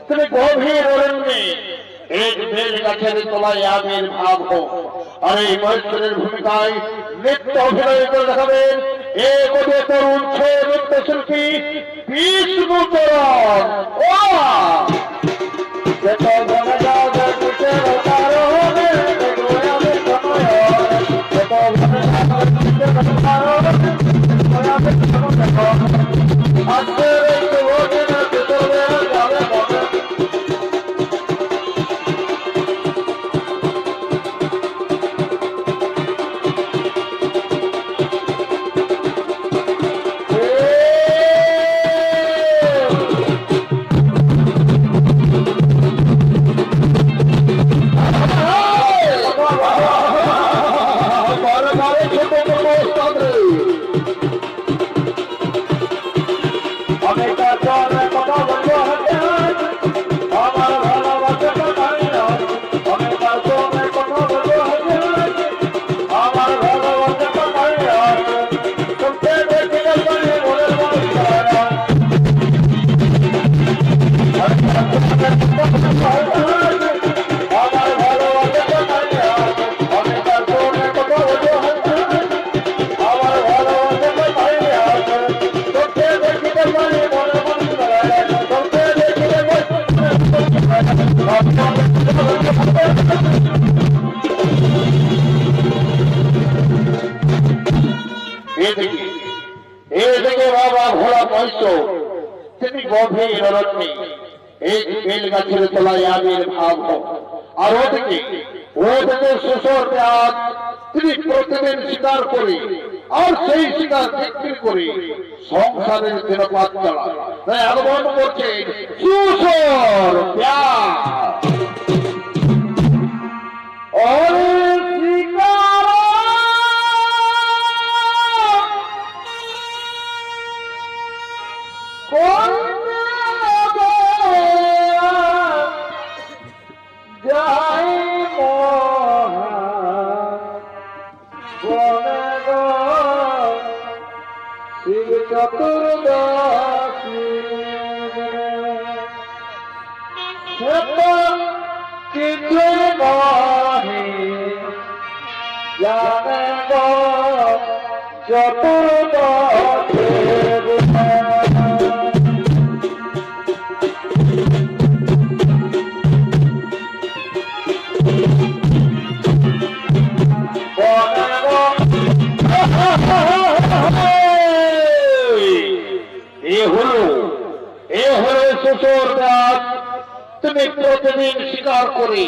তুমি গভীর অরণ্যে এক বেল গাছের তলায় আবির্ভাব হোক আর এই মহেশ্বরের ভূমিকায় নৃত্য অভিনয় করে দেখাবেন এক তরুণ নৃত্যশিল্পী বিষ্ণুচরণ। তুমি গভীর অরণ্যে এক বেল গাছের তলায় আবির্ভাব হোক আর ওদিকে শ্বশুর পেঁয়াজ তিনি প্রতিদিন শিকার করে আর সেই শিকার বিক্রি করে সংসারের দিনপাত চালায়। তাই আগমন করছে শ্বশুর পেঁয়াজ। চতুর্দশী কিছু নহে জানে চতুর্দশের তুমি প্রতিদিন শিকার করে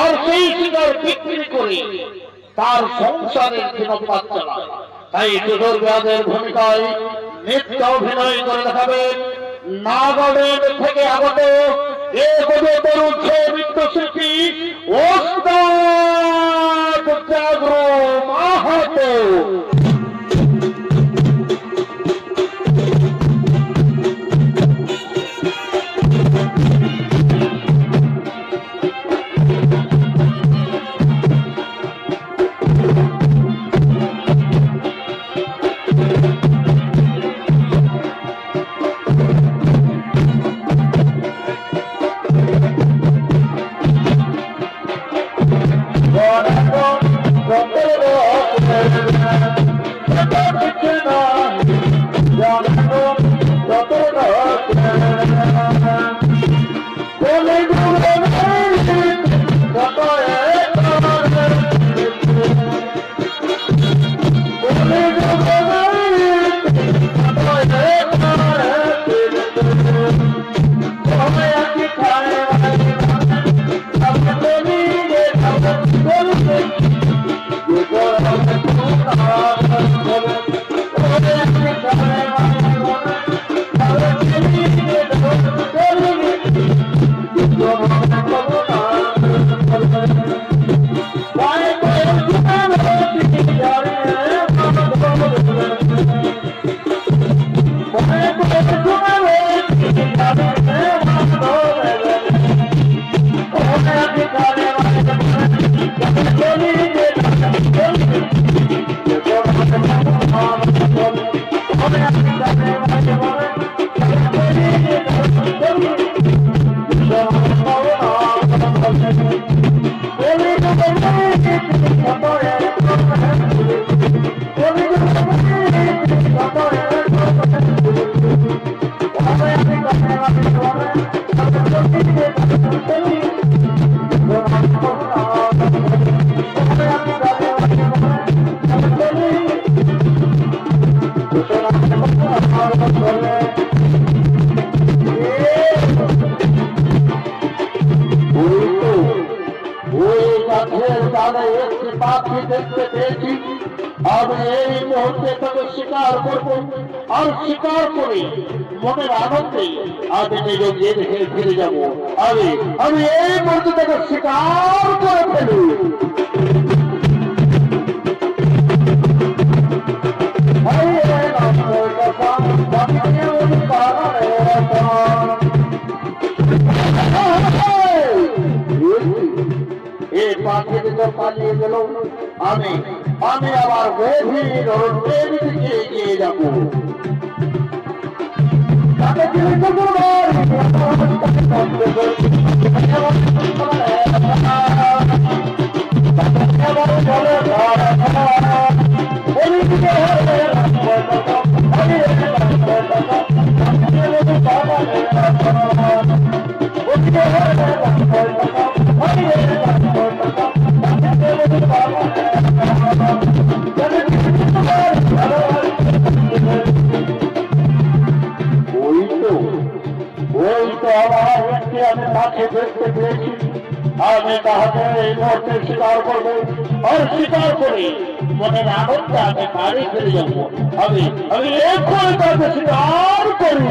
আর সেই শিকার বিক্রি করে তার সংসারের দিনপাত চালায়। তাই শ্বশুর পেঁয়াজের ভূমিকায় নৃত্য অভিনয় করে দেখাবেন নাগাল্যান্ড থেকে আগত এক তরুণ নৃত্যশিল্পী ওস্তাদ জাগরু মাহাতো। একটি পাখি দেখতে পেয়েছি। আমি এই মুহূর্তে তাকে শিকার করবো, আর শিকার করে মনের আনন্দে আমি নিজে ফিরে যাবো। আমি এই মুহূর্তে তাকে শিকার করে ফেলি। এই পাখি দিকে পালিয়ে গেল। আমি আবার গভীর অরণ্যের দিকে এগিয়ে যাবো। তাকে আমি তাকে দেখতে পেয়েছি। আমি তাহাকে এই মুহূর্তে স্বীকার করবো, আর স্বীকার করে মনের আনন্দে আমি বাড়ি ফিরে যাবো। আমি এক্ষুনি তাকে স্বীকার করি।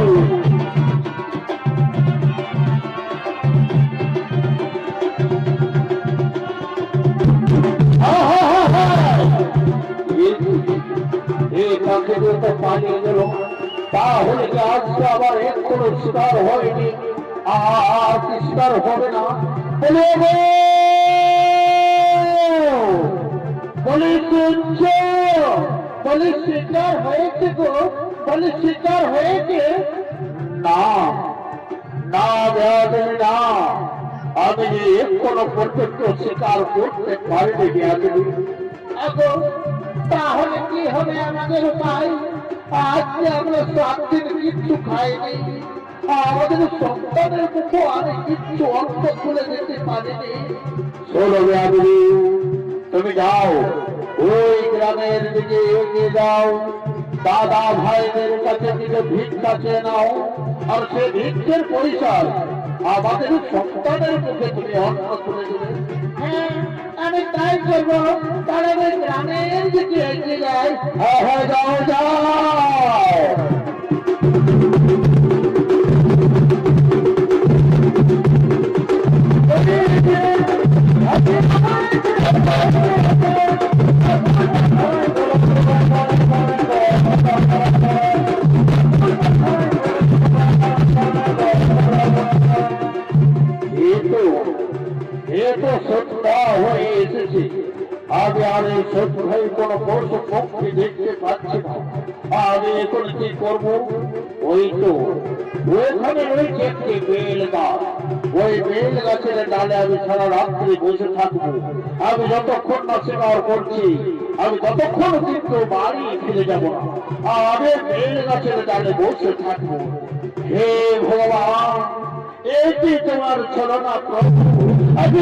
এই পাখি তো পালিয়ে গেল, তাহলে কি আজকে আবার এক্ষুনি শিকার হয়নি, আর শিকার হবে না? বলে শিকার হয়েছে গো, বলে শিকার হয়েছে। না না বেয়াদবি না, আমি যে এখনো পর্যন্ত শিকার করতে পারিনি বেয়াদবি। তাহলে কি হবে আমাদের উপায়? আজকে আমরা 7 দিন কিচ্ছু খাইনি, আমাদের সন্তানের মুখে আমি কিচ্ছু অর্থ খুলে দিতে পারিনি। শোনো বেয়াদবি, তুমি যাও ওই গ্রামের দিকে এগিয়ে যাও, দাদা ভাইদের কাছে থেকে ভিক্ষা চেয়ে নাও, আর সে ভিক্ষের পরিসর আমাদের সন্তানের মুখে তুমি অর্থ তুলে দেবে। হ্যাঁ, আমি তাই করবো। তাহলে গ্রামের দিকে এগিয়ে যাই। হ্যাঁ, যাও যাও। হয়ে এসেছি। আমি আর এই সত্যি কোন পশু পক্ষী দেখতে পাচ্ছি না। আমি এখন কি করবো? ওই তো ওখানে রয়েছে একটি বেল গাছ। ওই বেল গাছের ডালে আমি সারা রাত্রি বসে থাকবো। আমি যতক্ষণ না শিকার করছি, আমি ততক্ষণ কিন্তু বাড়ি ফিরে যাব না। আমি বেল গাছের ডালে বসে থাকবো। হে ভগবান, এটি তোমার ছলনা প্রভু। আমি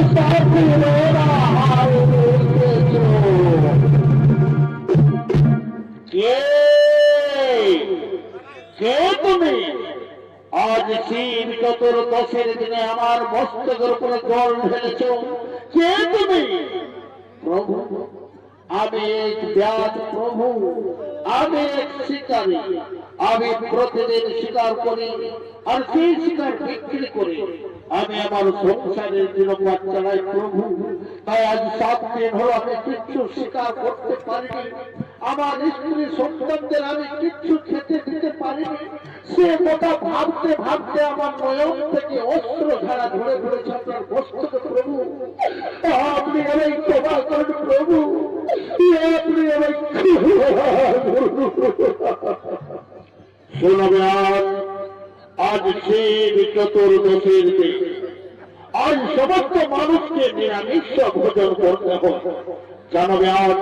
কে তুমি? আজ শিব চতুর্দশের দিনে আমার মস্তকের উপরে জল ঢেলেছ। কে তুমি? প্রভু, আমি এক ব্যাধ প্রভু, আমি এক শিকারী। আমি প্রতিদিন শিকার করি, আর সেই শিকার বিক্রি করি আমি আমার সংসারের দিনপাত চালাই প্রভু। তাই আজ 7 দিন হলো আমি কিচ্ছু শিকার করতে পারিনি। আমার স্ত্রী সন্তানদের আমি কিচ্ছু খেতে দিতে পারিনি। সে কথা ভাবতে ভাবতে আমার নয়ন থেকে অস্ত্র ধারা ধরে ধরেছে আপনার বস্তুকে প্রভু। আমায় ক্ষমা করুন প্রভু, আপনি আমায় ক্ষমা করুন। শোনাবে আজ শিব চতুর্দশীর দিন, আজ সমস্ত মানুষকে নিরামিষ ভোজন করতে হয়। জানাবে আজ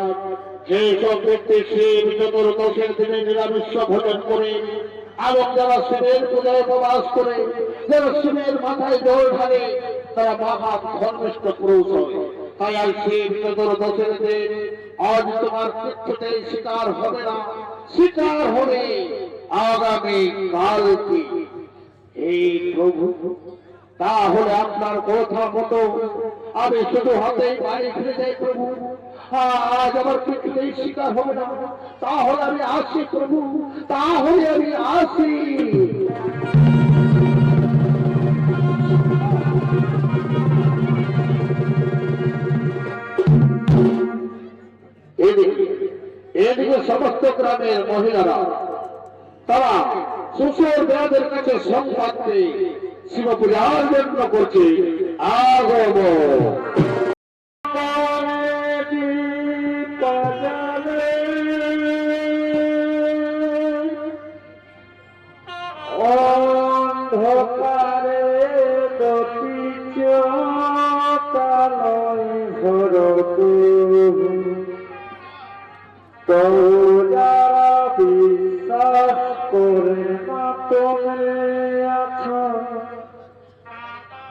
যে সব ব্যক্তি শিব চতুর্দশীর দিনে নিরামিষ ভোজন করে এবং যারা শিবের পূজায় উপবাস করে, যারা শিবের মাথায় জল ঢালে, তারা মহা ধর্মিষ্ঠ পুরুষ হয়। তাই আজ শিব চতুর্দশীর দিন, আজ তোমার কিছুতেই শিকার হবে না, শিকার হবে আগামী কালকে। এই প্রভু, তাহলে আপনার কথা মতো আমি শুধু হাতে বাড়ি ফিরে যাই প্রভু। আজ আমার কিছুতেই শিকার হবে না, তাহলে আমি আসি প্রভু, তাহলে আমি আসি। এদিকে সমস্ত গ্রামের মহিলারা তারা শ্বশুর দেয়াদের কাছে সংবাদ পেয়ে শিব পূজার জন্য করছে আগম। অন্ধকারে বিশ্বাস করে না তুমি আছো,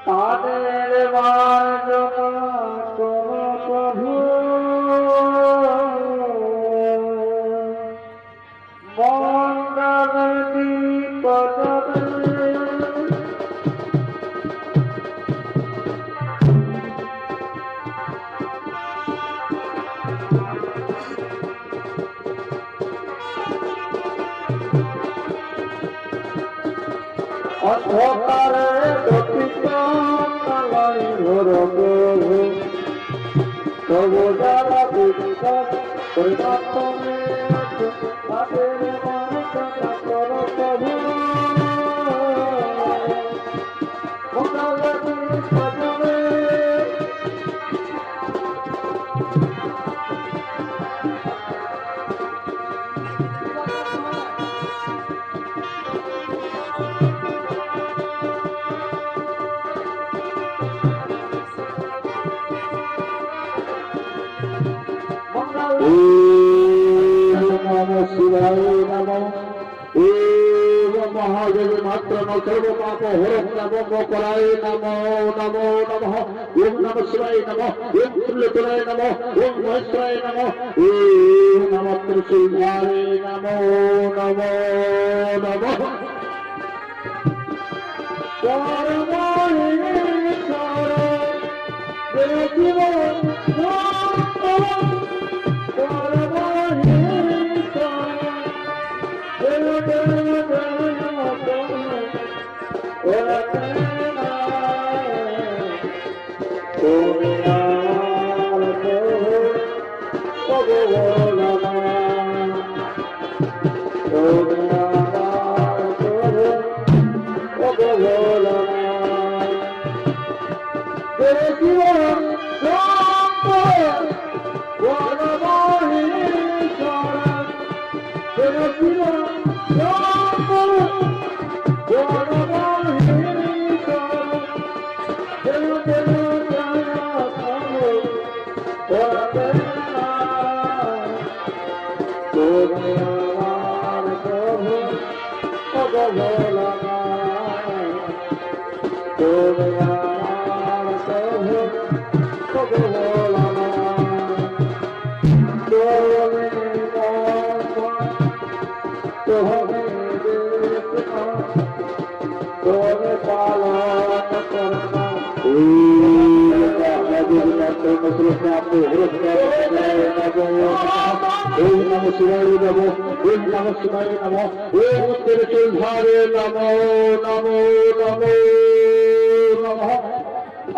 তাদের মার্জনা করো প্রভু। মঙ্গল দীপ জ্বলে অন্ধকারে দপিত কালাই ঘোর প্রভু, তবু যারা বিশ্বাস করে না তুমি আছো, তাদের মার্জনা করো প্রভু। মঙ্গল দীপ জ্বলে মহাদেব মাত্র সর্ব পাপ হরম নম করায় নম নম নম। ওম নম শিবায় নম, ওম তুল্যতরায় নম, ওম মহেশ্বরায় নম, ওম নম ত্রিশূলধারে নম নম নম।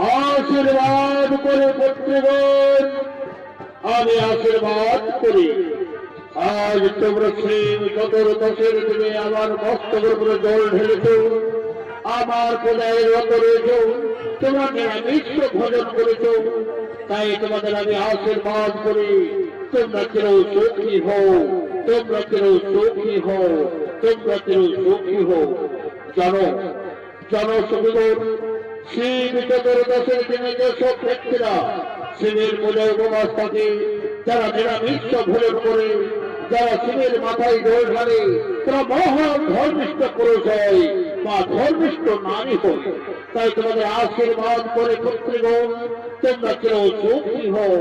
আশীর্বাদ করে পুত্রগণ, আমি আশীর্বাদ করি। আজ তোমরা শিব চতুর্দশীর দিনে আমার মস্তকের উপরে জল ঢেলেছ, আমার পূজায় রত রয়েছ, তোমরা নিরামিষ ভোজন করেছ। তাই তোমাদের আমি আশীর্বাদ করি, তোমরা কেউ সুখী হও, তোমরা কেউ সুখী হও, তোমরা কেউ সুখী হও। জানো জানো সুবিধর শিব চতুর্দশের দিনে যেসব ব্যক্তিরা শিবের মূলে উপবাস থাকে, যারা নিরামিষ ভোজন করে, যারা শিবের মাথায় জল ঢালে, তারা মহান ধর্মিষ্ঠ পুরুষ হয় বা ধর্মিষ্ঠ নারী হয়। তাই তোমাদের আশীর্বাদ করে পুত্রগণ, তোমরা চির সুখী হও,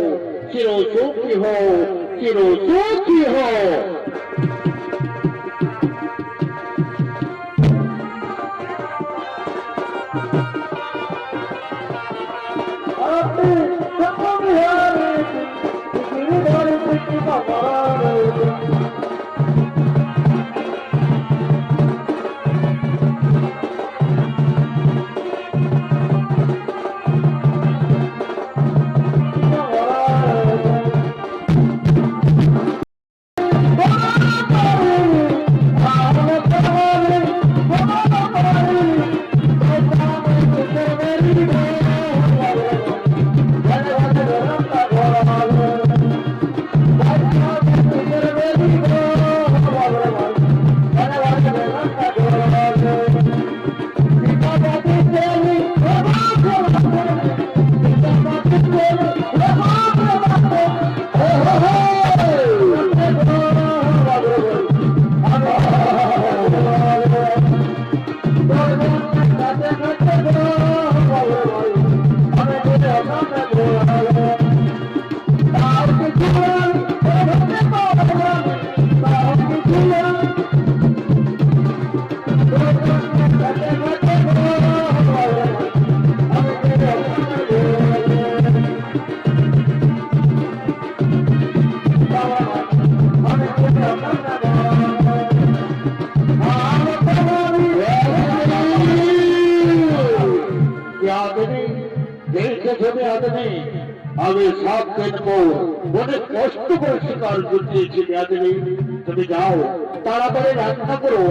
চির সুখী হও, চির সুখী হও। আপনি সর্ববিহারে গিরিধরে কৃষ্ণ ভগবানে আমি 7 দিন পর অনেক কষ্ট করে শিকার করতেছি। তুমি যাও, তাড়াতাড়ি রান্না করো,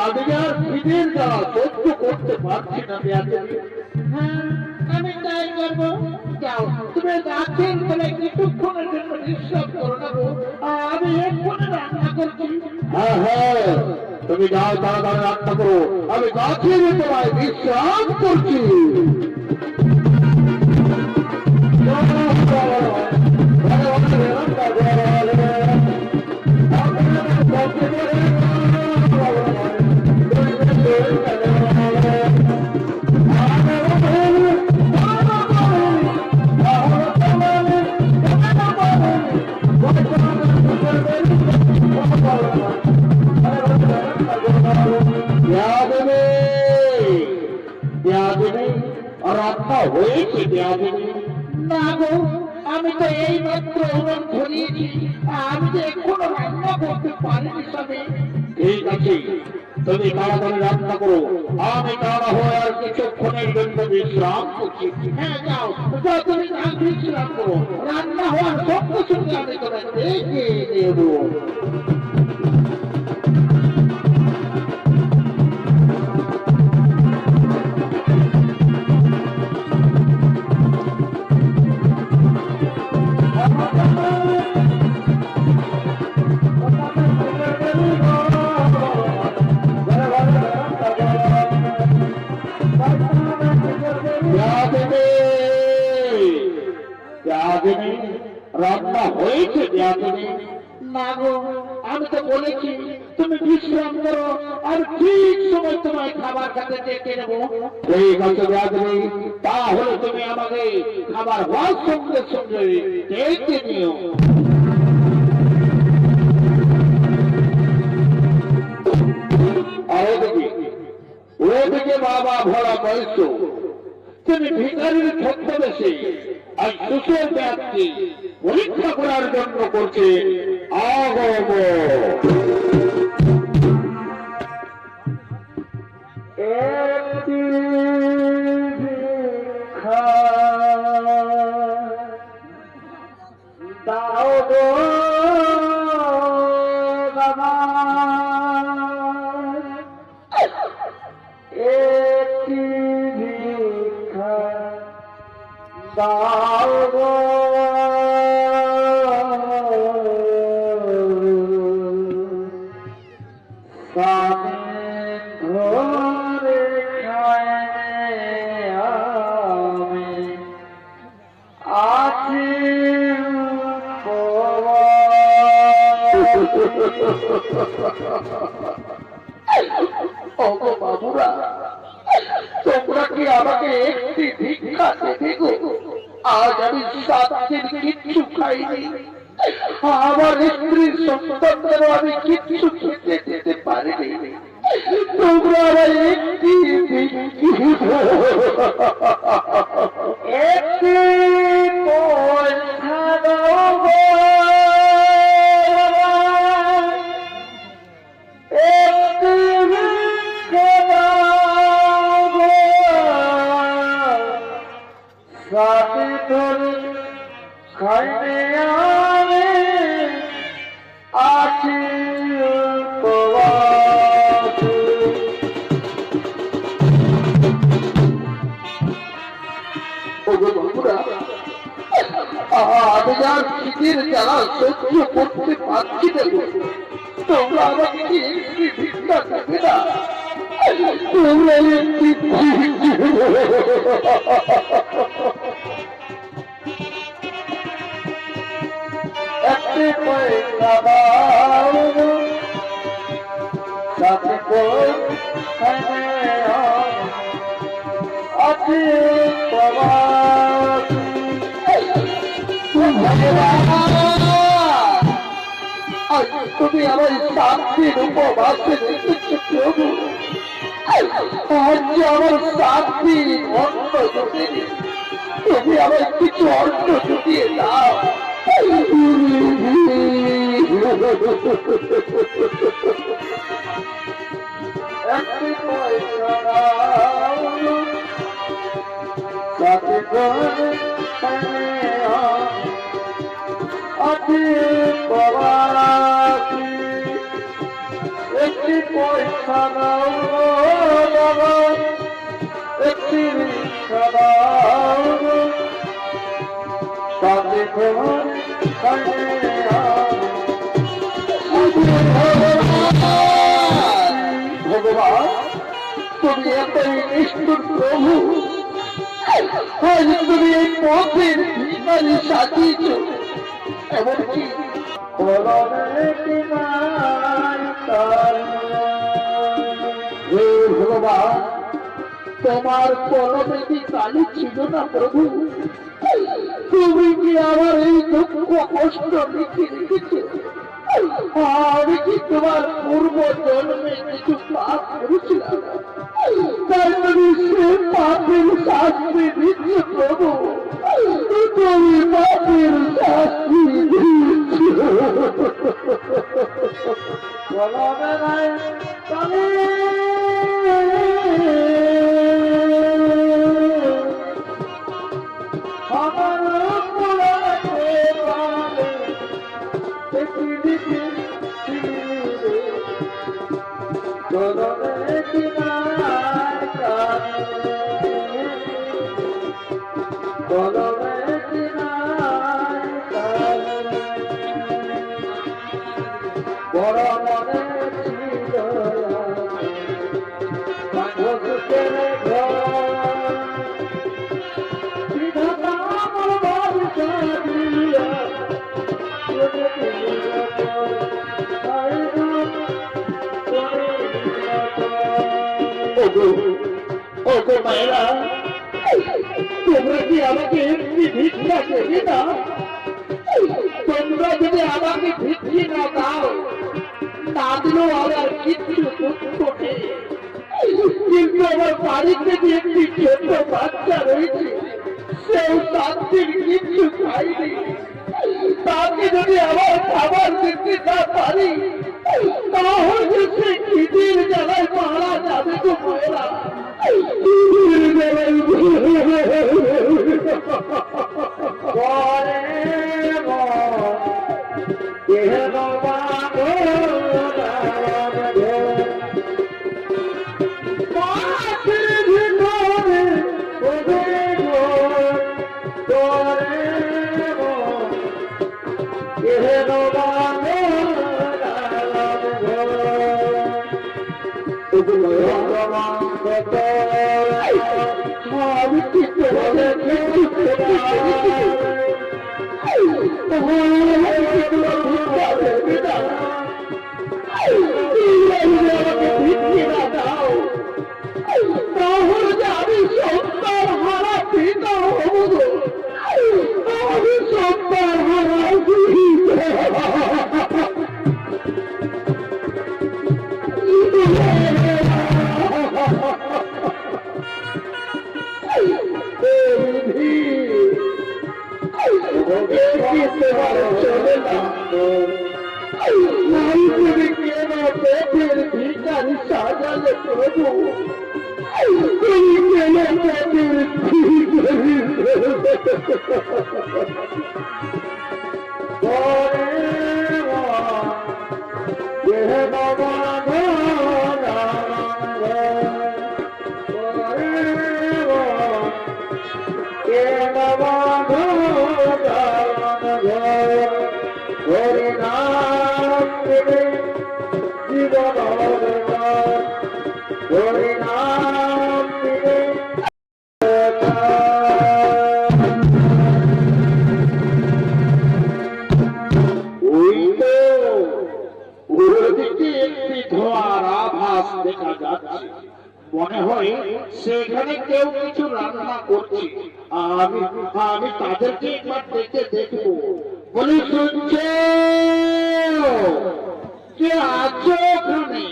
আমি আর খিদের জ্বালা সহ্য করতে পারছি না। হ্যাঁ, আমি তাই করবো। যাও, তুমি গাছের তলায় কিছুক্ষণের জন্য বিশ্রাম করো না গো। আমি এক্ষুনি রান্না করছি। হ্যাঁ হ্যাঁ, তুমি যাও, তাড়াতাড়ি রান্না করো, আমি গাছের তলায় বিশ্রাম করছি। রান্না হয়েছে না গো, আমি তো এই মাত্র উনুন ধরিয়েছি। আমি তো এখনো রান্না করতে পারিনি স্বামী। ঠিক আছে, তুমি তাড়াতাড়ি রান্না করো, আমি তাড়া হয়ে আর কিছুক্ষণের জন্য বিশ্রাম করছি। হ্যাঁ, যাও যাও, তুমি বিশ্রাম করো। রান্না হওয়ার সঙ্গে সঙ্গে আমি তোমায় দেখে দেবো। রান্না হয়েছে? না গো, আমি তো বলেছি তুমি বিশ্রাম করো, আর ঠিক সময় তোমায় খাবার খেতে ডেকে নেবো। ঠিক আছে ব্যাধি, তাহলে তুমি আমাকে খাবার হওয়ার সঙ্গে সঙ্গে ডেকে নিও। আর ওদিকে বাবা ভোলা বয়স, তিনি ভিখারির ছদ্মবেশে আর সুসের ব্যাপটি পরীক্ষা করার জন্য করছে আগম। একটি ভিক্ষা দাও গো বাবা, একটি ভিক্ষা দাও গো স্বামী ধরে খায় আমি আছি ওগো বাবুরা, তোমরা কি আমাকে একটি ভিক্ষা দেবে গো? আজ আমি 7 দিন কিচ্ছু খাইনি, আমার স্ত্রী সন্তানদের আমি কিচ্ছু খেতে দিতে পারিনি, তোমরা আমার একটি একটি পয়সা দাও গো একটি ভিক্ষা দাও গো সাথে ধরে খাইতে আমি আছি উপবাসী। ওগো বাবুরা, আমি আর খিদের জ্বালা সহ্য করতে পারছি না গো, তোমরা আমাকে কি একটি ভিক্ষা দেবে না? তোমরা একটি একটি পয়সা দাও গো সাথে খাইতে আছি উপবাসী। তুমি আমার 7 দিন উপবাসে রেখেছো প্রভু, আজ আমার 7 দিন অন্ন জুটিয়ে, তুমি আমার কিছু অন্ন জুটিয়ে দাও। একটি পয়সা দাও গো সাথে খাইতে আছি উপবাসী। একটি পয়সা দাও গো বাবা একটি ভিক্ষা দাও গো সাথে খাইতে ভগবান, তুমি এতই নিষ্ঠুর প্রভু, আজ তুমি এই পথের ভিখারি সাজিয়েছ, এমনকি হে ভগবান, তোমার কলমে কি কালি ছিল না প্রভু? তুমি কি আমার এই দুঃখ কষ্ট লিখে রেখেছ? আমি কি তোমার পূর্ব জন্মে কিছু পাপ করেছিলাম, তাই তুমি সে পাপের শাস্তি দিচ্ছ প্রভু? তুমি পাপের শাস্তি দিচ্ছ। বড় মনে ছিল ঘর বিধাতা আমার বাড়িতে দিয়া ওগো মায়েরা, তোমরা কি আমাকে একটি ভিক্ষা দেবে না? তোমরা যদি আমাকে ভিক্ষি না দাও, না দিলেও আমার কিচ্ছু দুঃখ নেই, কিন্তু আমার বাড়িতে যে একটি ছোট বাচ্চা রয়েছে, সেও 7 দিন কিচ্ছু খাইনি, তাকে যদি আমার খাবার দিতে না পারি, তাহলে সে খিদের জ্বালায় মারা যাবে তো মায়েরা। পরে কেন বানো আমি কি করে আমি সন্তান হারা পিতা হব আমি সন্তান হারা চলে না কেন পেটের ভিকারি সাজালে প্রভু তুমি কেন পেটের ভিকারি দেখা যাচ্ছে মনে হয় সেখানে কেউ কিছু রান্না করছে আমি আমি তাদেরকে একবার দেখে দেখবো বলি শুনছো কে আছো ওখানে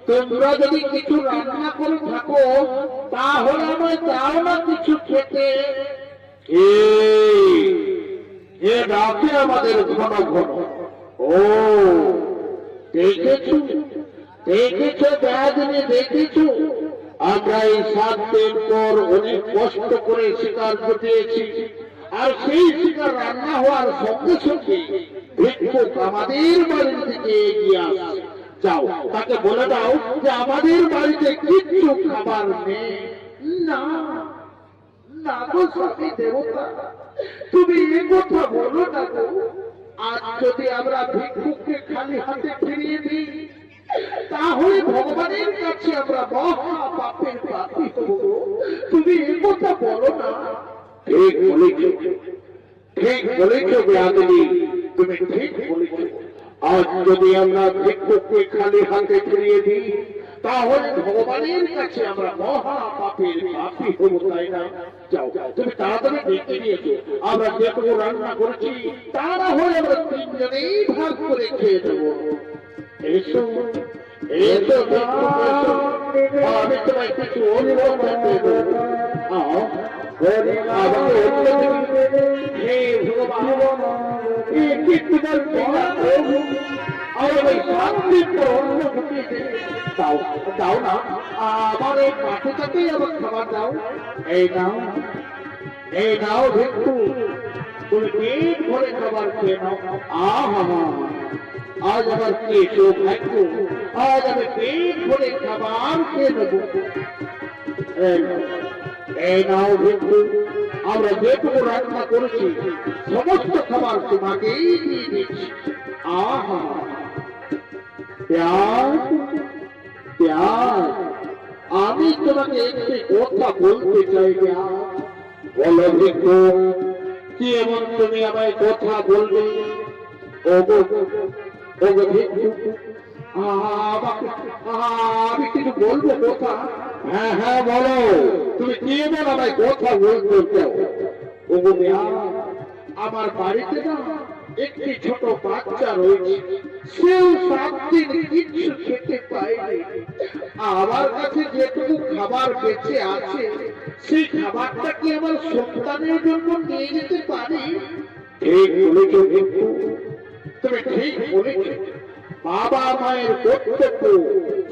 তোমরা যদি কিছু রান্না করে থাকো তাহলে আমায় দাও না কিছু খেতে এ রাতে আমাদের ঘন ঘন ও দেখেছো দেখেছো বেয়াদিনে দেখেছো আমরা এই 7 দিন পর অনেক কষ্ট করে শিকার জুটিয়েছি আর সেই শিকার রান্না হওয়ার সঙ্গে সঙ্গে ভিক্ষুক আমাদের বাড়ির দিকে এগিয়ে আসছে যাও তাকে বলে দাও যে আমাদের বাড়িতে কিচ্ছু খাবার নেই না না গো স্বামী দেবতা তুমি এ কথা বলো না গো আজ যদি আমরা ভিক্ষুককে খালি হাতে ফিরিয়ে দিই তাহলে ভগবানের কাছে আমরা মহা পাপের পাপী হব গো। তুমি এ কথা বলো না ঠিক বলেছ বেয়াদিনী তুমি ঠিক বলেছ আজ যদি আমরা ভিক্ষুককে খালি হাতে ফিরিয়ে দিই তাহলে ভগবানের কাছে আমরা মহা পাপের পাপী হব তাই না যাও তুমি তাড়াতাড়ি দেখে নিয়েছো আমরা যেটুকু রান্না করেছি তা না হলে আমরা তিনজনেই ভাগ করে খেয়ে দেবো এসো এসো ভিক্ষুক এসো আমি তোমায় কিছু অনুভব করতে দেবো আমাকে হে ভগবান এই কীর্তনের প্রভু আমার ওই শান্তির অন্য ঘটিয়ে দাও দাও না আমার এই পাঠটাকেই আমার খাবার দাও এই নাও ভিক্ষু তুমি পেট ভরে খাবার খেয়ে নাও আহা আজ আমার কি সৌভাগ্য আজ আমি পেট ভরে খাবার খেয়ে নেবো এই নাও ভিক্ষু আমরা যেটুকু রান্না করেছি সমস্ত খাবার তোমাকেই দিয়ে দিচ্ছি আহা প্যাজ প্যাজ আমি তোমাকে একটি কথা বলতে চাই প্যাজ বলো ভিক্ষু কি এমন তুমি আমায় কথা বলবে ওগো ওগো ভিক্ষু আমি কিছু বলবো কথা হ্যাঁ হ্যাঁ বলো তুমি কি এমন আমায় কথা বলতে চাও ওগো আমার বাড়িতে না একটি ছোট বাচ্চা রয়েছে সেও 7 দিন কিছু খেতে পায়নি আমার কাছে যেটুকু খাবার বেঁচে আছে সেই খাবারটা কি আমার সন্তানের জন্য নিয়ে যেতে পারি ঠিক বলেছ ভিক্ষু তুমি ঠিক বলেছ বাবা মায়ের কর্তব্য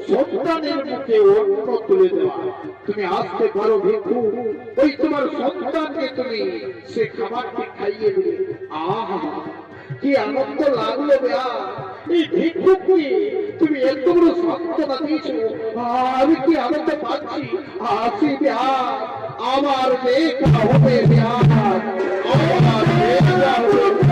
সন্তানের মুখে অন্ন তুলে দেওয়া তুমি আসতে পারো ভিক্ষু ওই তোমার সন্তানকে তুমি সে খাবারটি খাইয়ে দেবে আহা কি আনন্দ লাগলো বেয়া এই ভিক্ষুককে তুমি এত বড় সান্ত্বনা দিয়েছো আমি কি আনন্দ পাচ্ছি আসি বেয়া আমার দেখা হবে বেয়া আমার দেখা হবে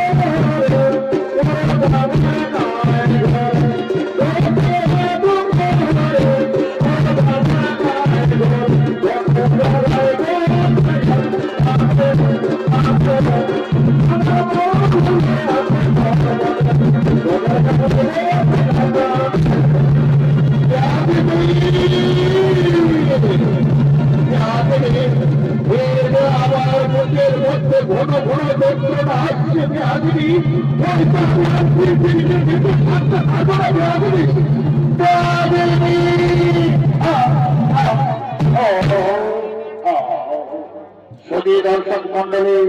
হয়তো আমি আর পৃথিবীতে কিন্তু থাকতে পারবো না বেয়াদবি। শুধু দর্শক মন্ডলী,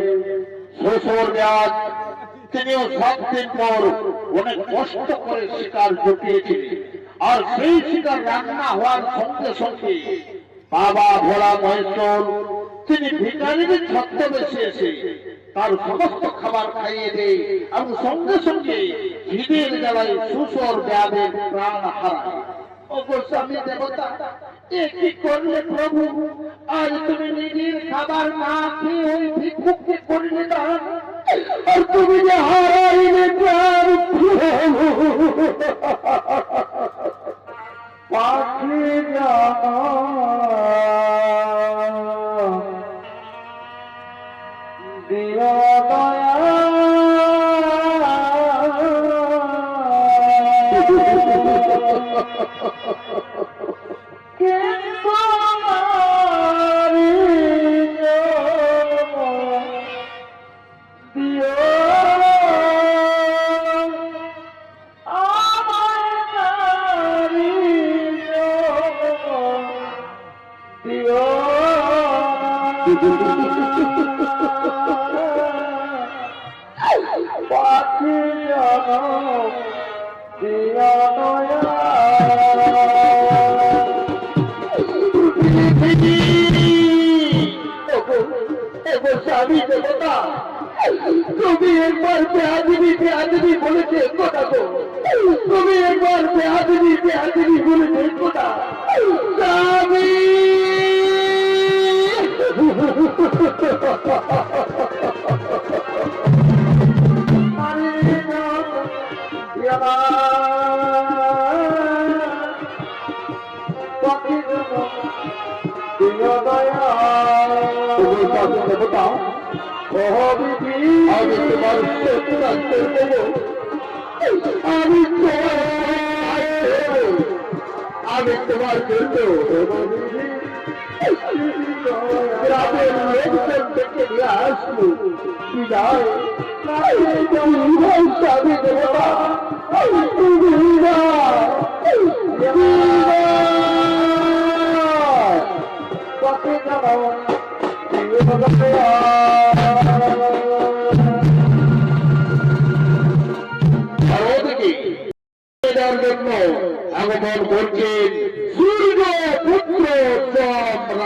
শ্বশুর ব্যাস তিনিও 7 দিন পর অনেক কষ্ট করে শিকার জুটিয়েছিলেন। আর সেই শিকার রান্না হওয়ার সঙ্গে সঙ্গে বাবা ভোলা মহেশ্বর তিনি ভিখারিদের ছদ্মবেশে এসে তার সমস্ত খাবার খাইয়ে দেয় এবং সঙ্গে সঙ্গে খিদের জ্বালায় শ্বশুর ব্যাধের প্রাণ হারায়। ওগো স্বামী দেবতা, এ কি করলে প্রভু? আজ তুমি নিজের খাবার না খেয়ে ওই ভিক্ষুককে করলে দান, আর তুমি যে হারাইলে প্রাণ পাখি দিও স্বামী দেবতা, তুমি একবার বেয়াদবি বলেছে কথা গো, তুমি একবার বেয়াদবি বলেছে কথা স্বামী। আমি তোমার জন্য গ্রামের লোকজন থেকে নিয়ে আসবো বিদায়। স্বামী দেবতা, জন্য আগমন করছেন সূর্য পুত্র সম্রাট।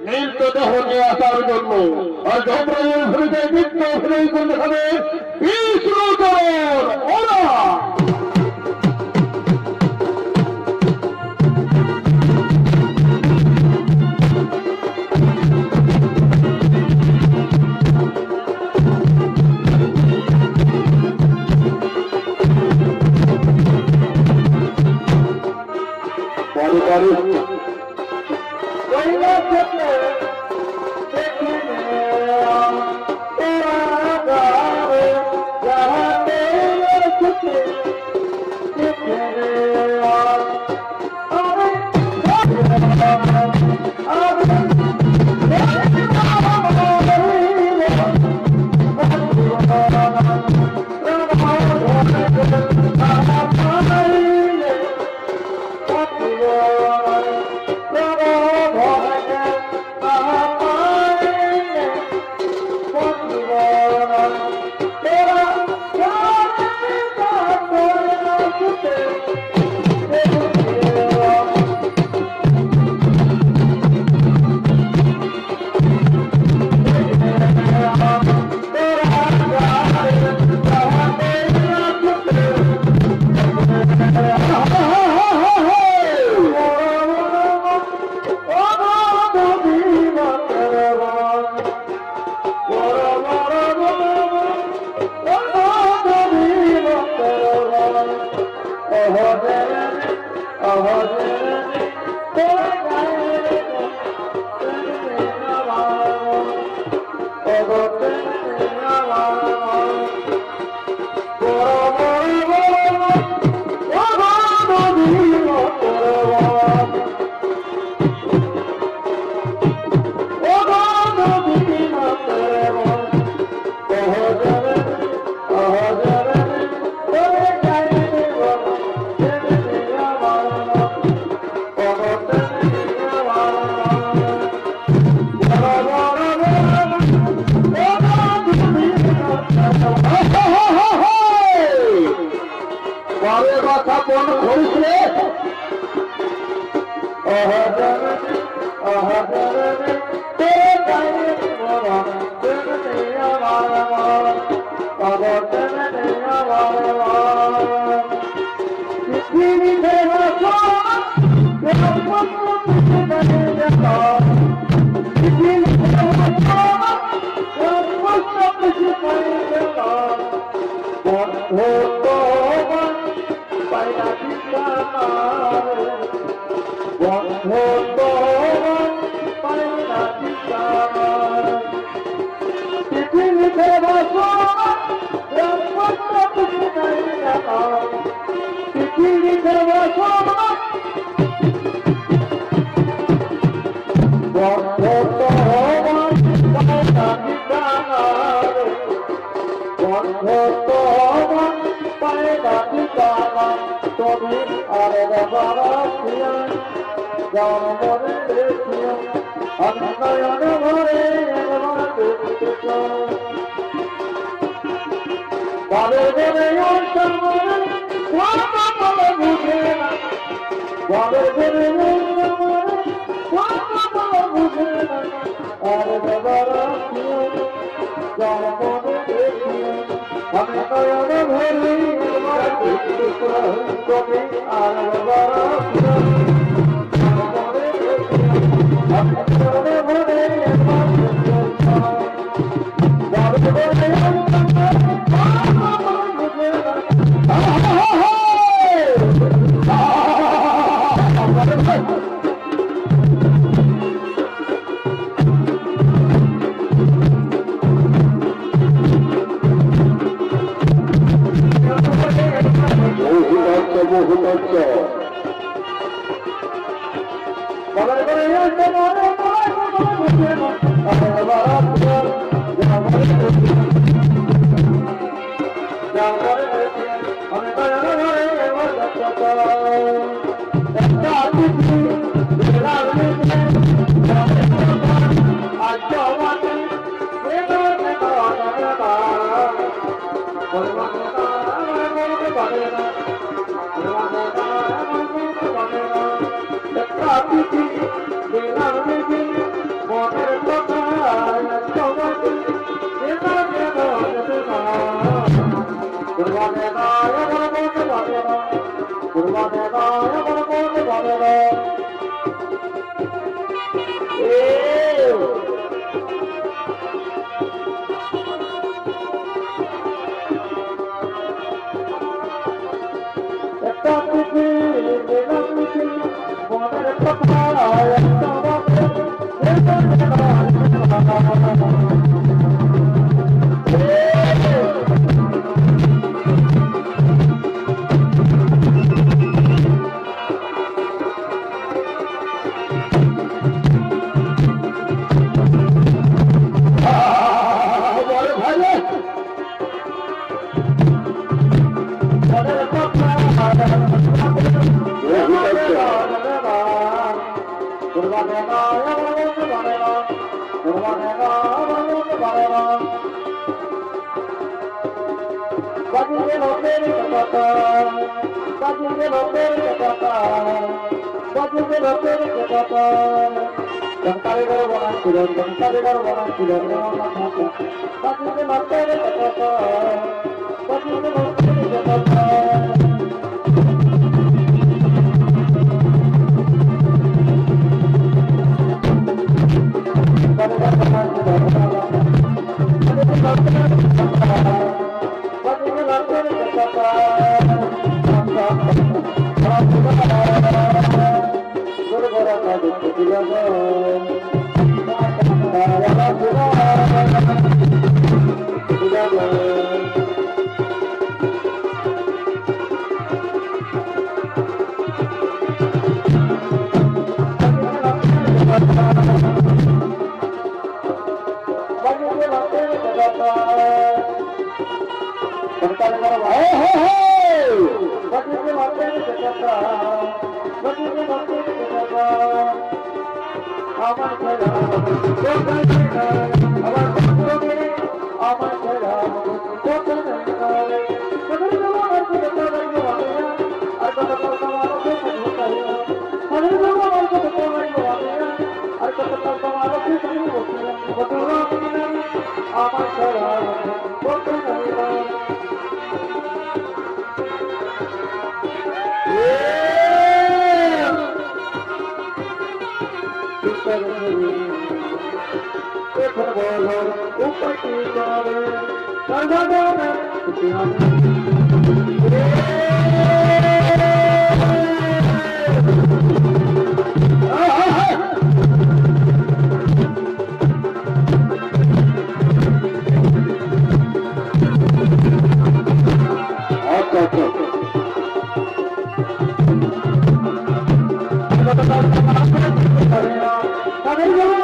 মৃতদেহ নিয়ে আসার জন্য আর যমরাজের হৃদয় মৃত্যু অভিনয় করতে হবে ওরা Bravo, বন্ধ তোমার পায়না ঠিকানার বন্ধ তোমার পায়না ঠিকানা তুমি আর বারাতিয়া যাও মনে দেখিও আমি নয়ন ভরে একবার দেখতে চাই বারে বারে অন্তর কথা বলে বুঝে না বারে বারে অন্তর কথা বলে বুঝে না আর বারাতিয়া যাও মনে দেখিও আমি নয়ন ভরে একবার দেখতে চাই তুমি আর বারাতিয়া Hare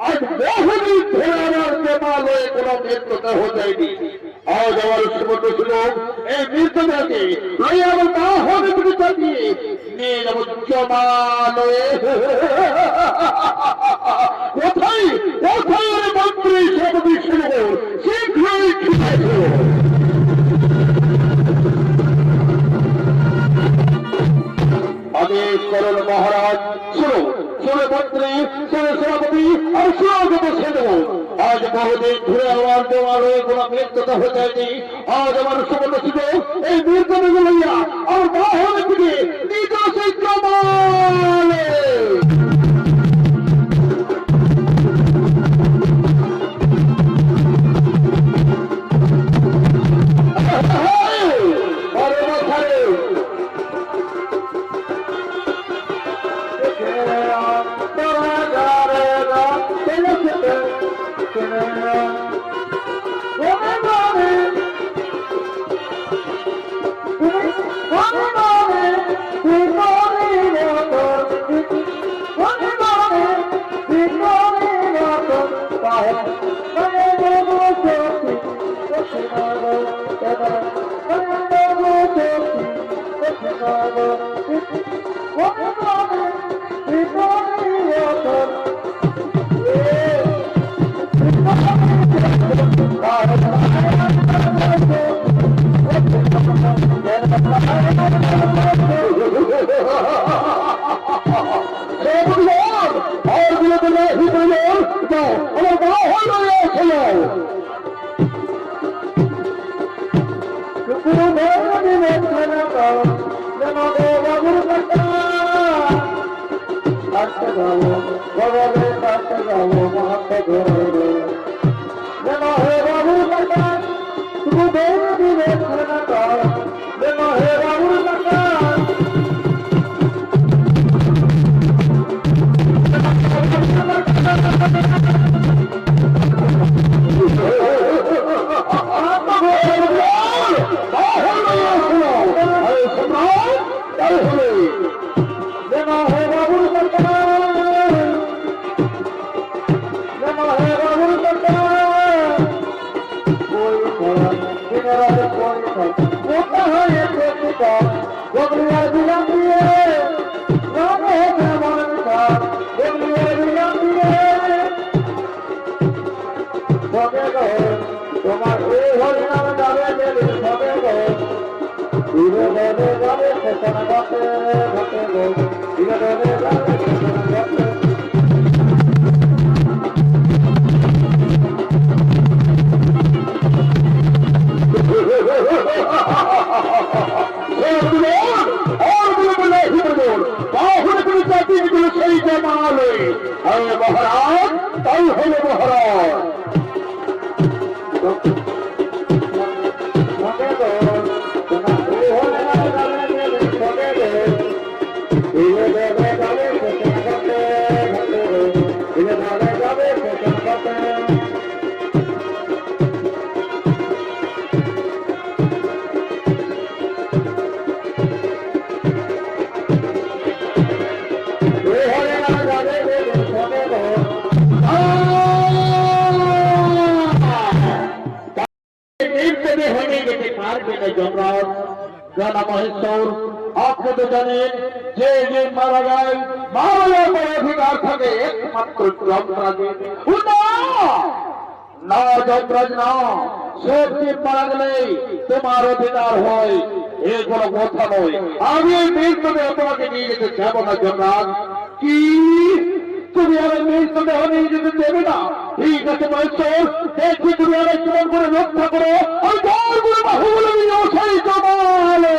আজ বহুদিন ধরে আমার দেবালয়ে কোনো মৃত্যুদেহ যায়নি। আজ আমার সুমত ছিল এই মৃত্যুদেহকে লইয়া আমার মা হবে তুমি চাপিয়ে নিয়ে যাবো জমালয়ে। কোথায় কোথায় ওরে মন্ত্রী সব বিষ্ণু শীঘ্রই ছুটে আদেশ করেন মহারাজ। শুনো শুনে মন্ত্রী শুনে সভাপতি আর সুরাগত সেন, আজ বহুদিন ধরে আমার দেওয়ালয়ে কোনো মৃত্যুদেহ যায়নি। আজ আমার সুমত ছিল এই মৃত্যুদেহ লইয়া আমার মা হবে থেকে নিজ সেই জমালে। মহারাজ তাই হলো মহারাজ। রানা মহেশ্বর, আপনি তো জানেন যে যে মারা যায় মারা যাওয়ার অধিকার থাকে একমাত্র যমরাজের। না যমরাজ না, সব জীব মারা গেলে তোমার অধিকার হয়, এর কোনো কথা নয়। আমি মৃত্যুদেহ তোমাকে নিয়ে যেতে যাব না যমরাজ। কি তুমি আমার মৃত্যুদেহ নিয়ে যেতে দেবে না? ঠিক আছে মহেশ্বর, দেখি তুমি আমার জীবন করে রক্ষা করো। আমি জোর করে বাহুগুলো নিয়ে সেই জমালে।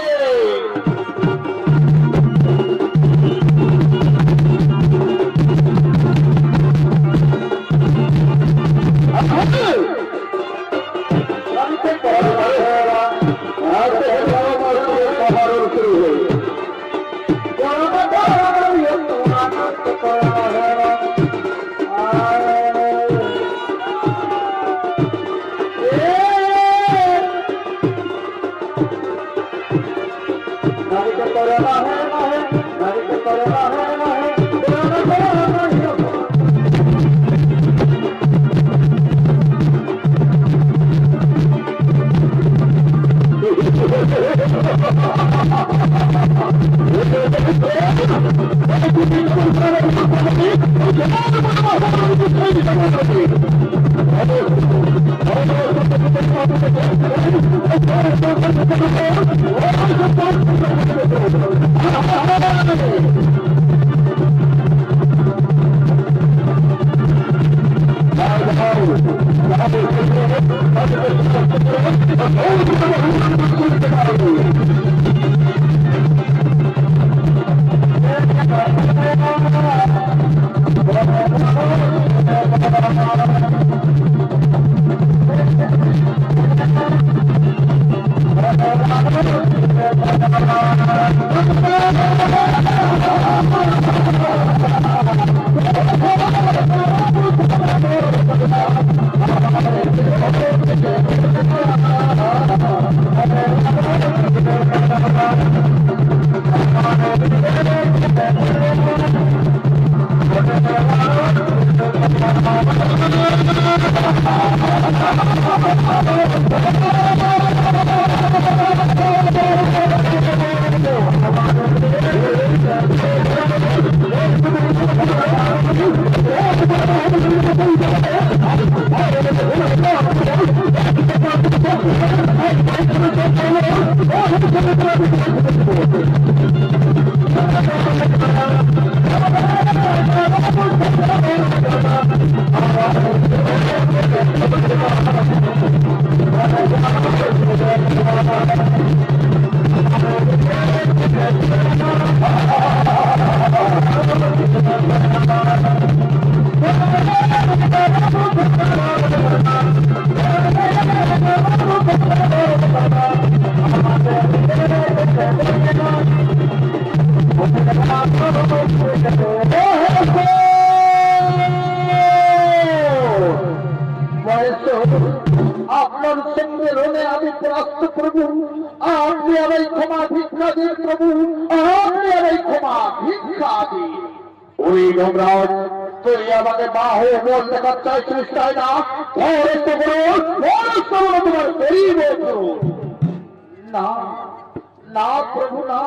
আপনার সঙ্গে রোনে আমি পরাস্ত প্রভু, আপনি আমায় ক্ষমা ভিক্ষা দিন প্রভু, আপনি আমায় ক্ষমা ভিক্ষা দিন। ওই যমরাজ, তুই আমাকে বাহু বল দেখার চাইছিস তাই না? ফরেস্ট করুন, তোমার গরিব করুন। না না প্রভু না,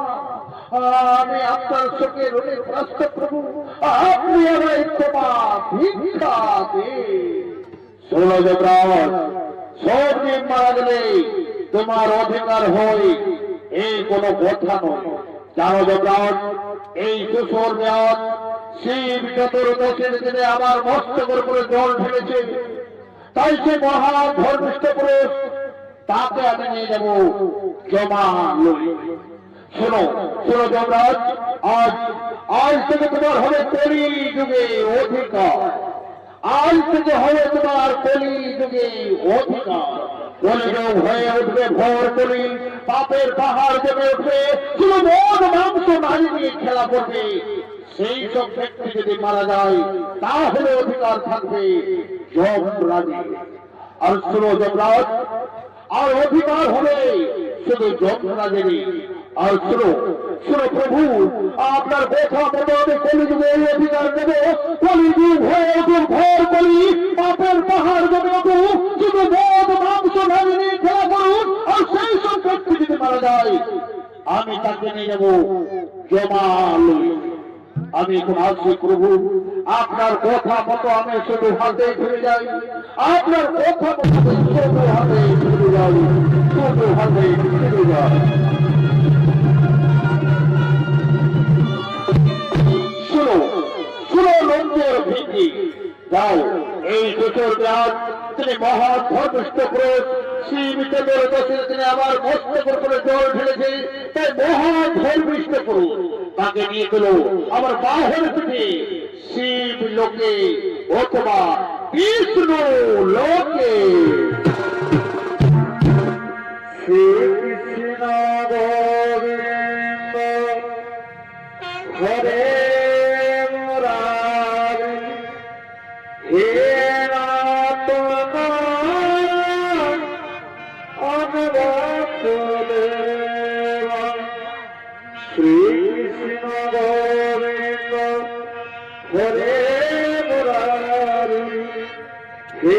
আমি আপনার সঙ্গে রোনে পরাস্ত প্রভু, আপনি আমায় ক্ষমা ভিক্ষা দিন। শোনো যমরাজ, সব দিন মারা গেলে তোমার অধিকার হয় এই কোনো কথা নয়। জানো যমরাজ, এই সুসর মেয়াদ শিব চতুর্দশীর দিনে আমার মস্তকের উপরে জল ঢেলেছে, তাই সে মহা ধর্মিষ্ঠ পুরুষ তাকে আমি নিয়ে যাব জমা লই। শোনো শোনো যমরাজ, আজ থেকে তোমার হবে কলি যুগে অধিকার, আজ থেকে হবে তোমার কলি যুগে অধিকার। কলিযুগ হয়ে উঠবে ভোর কলি, পাপের পাহাড় জমে উঠবে, শুধু মদ মাংস নারী নিয়ে খেলা করবে। সেই সব ব্যক্তি যদি মারা যায় তাহলে অধিকার থাকবে যমরাজের। আর শুনো যমরাজ, আর অধিকার হবে শুধু যমরাজেরই। আর শুনো শুনো প্রভু, আপনার কথা মতো আমি কলিযুগে এই অধিকার দেব। কলিযুগ হয়ে উঠুক ঘর কলি, পাপের পাহাড় জমে উঠুক, শুধু মদ মাংস নারী নিয়ে খেলা করুন। আর সেই সব ব্যক্তি যদি মারা যায় আমি তাকে নিয়ে যাবো জমালয়। আমি এখন আসছি প্রভু, আপনার কথা মতো আমি শুধু হাতে ফিরে যাই, আপনার কথা মতো শুধু হাতে ফিরে যাই, শুধু হাতে ফিরে যাই। শুনো শুনো লঞ্চের ভীতি, যাও এই সুসর মেয়াদ তিনি মহা ধর্মিষ্ঠ পুরুষ শিব চতুর্দশীর দিনে আমার মস্তকের উপরে জল ঢেলেছে, তাই মহা ধর্মিষ্ঠ পুরুষ তাকে নিয়ে গেল আমার বাহন থেকে শিব লোকে অথবা বিষ্ণু লোকে। শ্রী কৃষ্ণ গোবিন্দ হরে মুরারি, হে নাথ অনুভব শ্রীকৃষ্ণ গোবিন্দ হরে মুরারি হে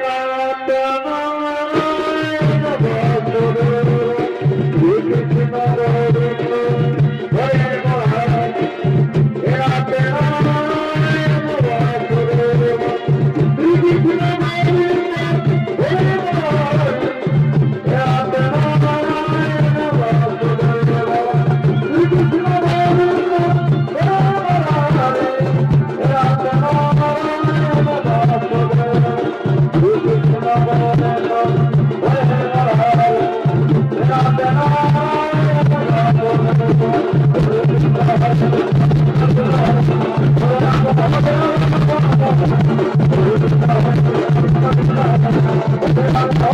নাথ নারায়ণ বাসুদেব শ্রীকৃষ্ণ গোবিন্দ হরে মুরারি হে নাথ নারায়ণ বাসুদেব শ্রীকৃষ্ণ গোবিন্দ হরে মুরারি হে নাথ নারায়ণ বাসুদেব শ্রীকৃষ্ণ গোবিন্দ হরে মুরারি হে নাথ নারায়ণ বাসুদেব শ্রীকৃষ্ণ গোবিন্দ হরে মুরারি হে নাথ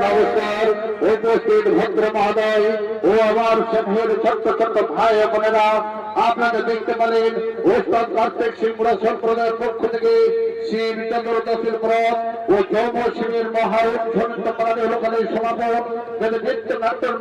নমস্কার উপস্থিত ভদ্র মহোদয় ও আমার সঙ্গের ছোট্ট ছোট্ট ভাই ও বোনেরা, আপনারা দেখতে পারেন ওস্তাদ কার্তিক সিংহ সম্প্রদায়ের পক্ষ থেকে শিবচন্দ্র দাসের ব্রত ও যৌম শিবের মহা উজ্জ্বলিত প্রাণী লোকালের সমাপন নৃত্য নাট্য